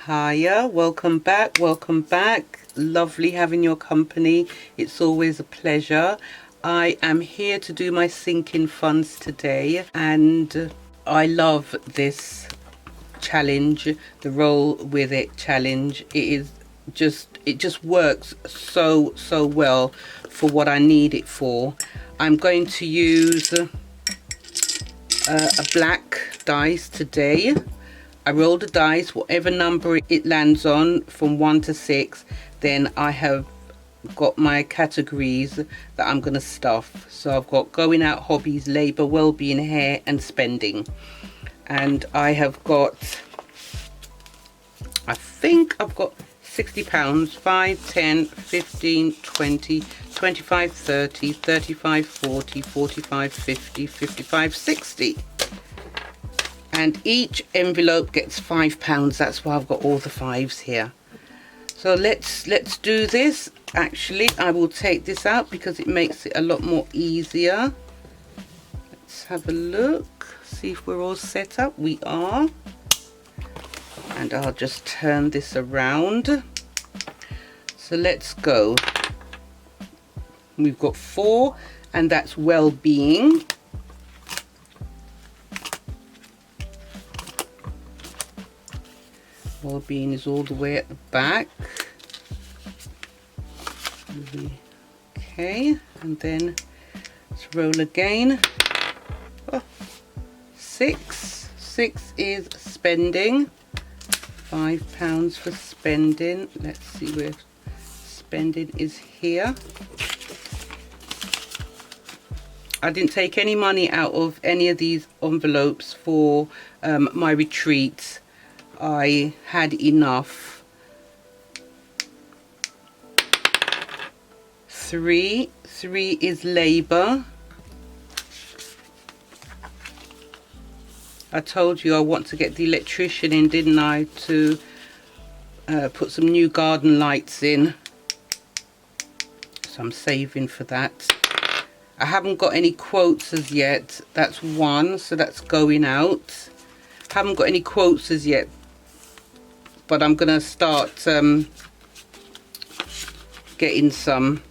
Hiya, welcome back, welcome back. Lovely having your company. It's always a pleasure. I am here to do my sinking funds today, and I love this challenge, the roll with it challenge. It just works so well for what I need it for. I'm going to use a black dice today. I roll the dice, whatever number it lands on from 1 to 6, then I have got my categories that I'm going to stuff. So I've got going out, hobbies, labour, well-being, hair and spending. And I have got, I think I've got £60, 5, 10, 15, 20, 25, 30, 35, 40, 45, 50, 55, 60. And each envelope gets £5. That's why I've got all the fives here. So let's do this. Actually, I will take this out because it makes it a lot more easier. Let's have a look, see if we're all set up. We are. And I'll just turn this around. So let's go. We've got 4, and that's well-being. Well-being is all the way at the back. Okay, and then let's roll again. Oh, 6. 6 is spending. £5 for spending. Let's see where spending is here. I didn't take any money out of any of these envelopes for my retreat. I had enough. 3 is labour. I told you I want to get the electrician in, didn't I, to put some new garden lights in. So I'm saving for that. I haven't got any quotes as yet. That's 1, so that's going out. Haven't got any quotes as yet, but I'm gonna start getting some.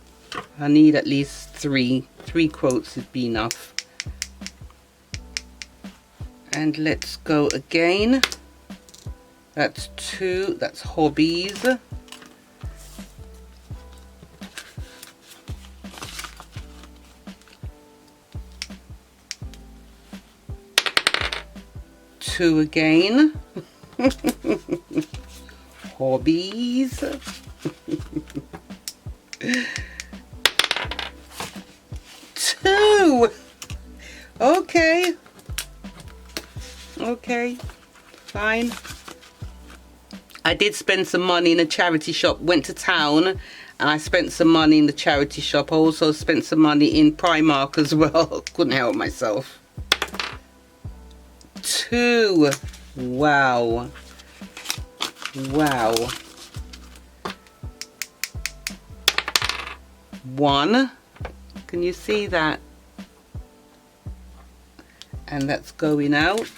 I need at least 3 quotes would be enough. And let's go again. That's 2. That's hobbies. Two again. Hobbies. 2. Okay. Okay, fine. I did spend some money in a charity shop. Went to town and I spent some money in the charity shop. I also spent some money in Primark as well. Couldn't help myself. 2. Wow. Wow. 1. Can you see that? And that's going out.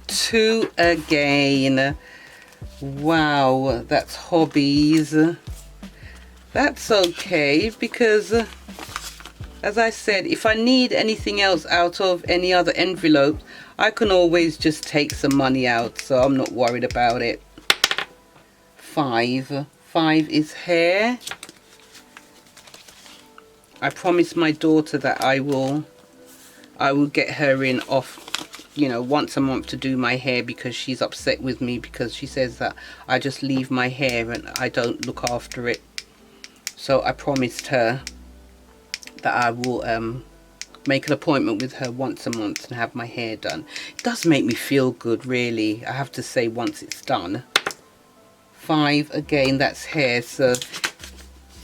2 again. Wow, that's hobbies. That's okay, because as I said, if I need anything else out of any other envelope, I can always just take some money out, so I'm not worried about it. 5 is hair. I promised my daughter that I will get her in off, you know, once a month to do my hair, because she's upset with me because she says that I just leave my hair and I don't look after it. So I promised her that I will make an appointment with her once a month and have my hair done. It does make me feel good, really, I have to say, once it's done. 5 again, that's hair, so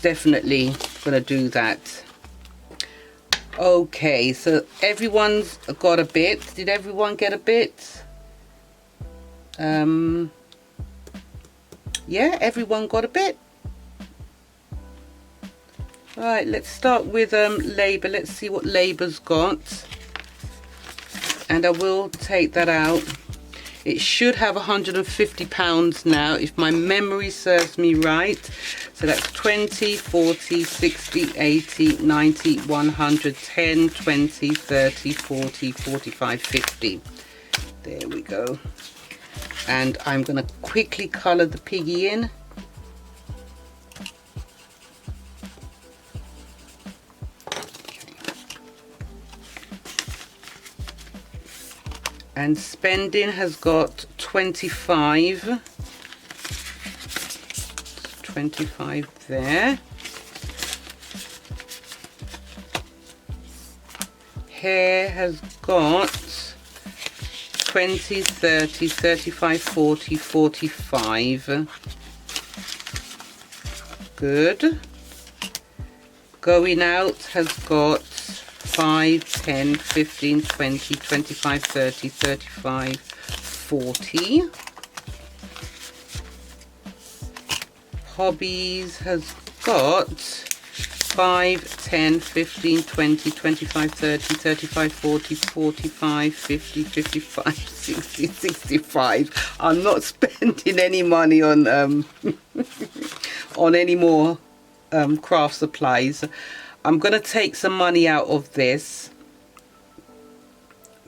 definitely gonna do that. Okay, so everyone's got a bit. Did everyone get a bit? Yeah, everyone got a bit. Right, let's start with Labour. Let's see what Labour's got. And I will take that out. It should have £150 now, if my memory serves me right. So that's 20, 40, 60, 80, 90, 100, 10, 20, 30, 40, 45, 50. There we go. And I'm going to quickly colour the piggy in. And spending has got 25 there. Hair has got 20, 30, 35, 40, 45. Good. Going out has got 5, 10, 15, 20, 25, 30, 35, 40. Hobbies has got 5, 10, 15, 20, 25, 30, 35, 40, 45, 50, 55, 60, 65. I'm not spending any money on on any more craft supplies. I'm going to take some money out of this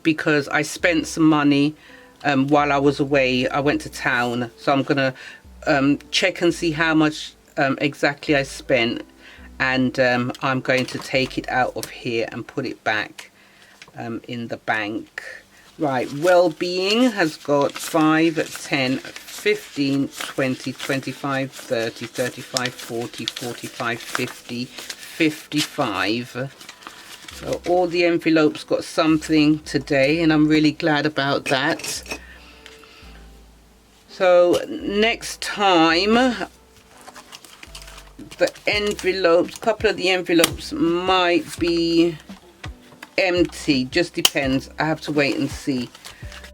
because I spent some money while I was away. I went to town, so I'm going to check and see how much exactly I spent, and I'm going to take it out of here and put it back in the bank. Right, well-being has got 5, 10, 15, 20, 25, 30, 35, 40, 45, 50, 55. So all the envelopes got something today, and I'm really glad about that. So next time, the envelopes, a couple of the envelopes might be empty, just depends. I have to wait and see.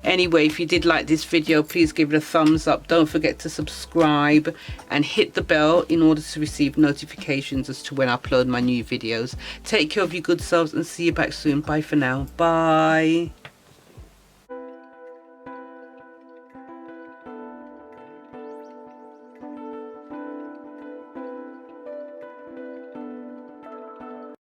Anyway, if you did like this video, please give it a thumbs up. Don't forget to subscribe and hit the bell in order to receive notifications as to when I upload my new videos. Take care of your good selves and see you back soon. Bye for now. Bye.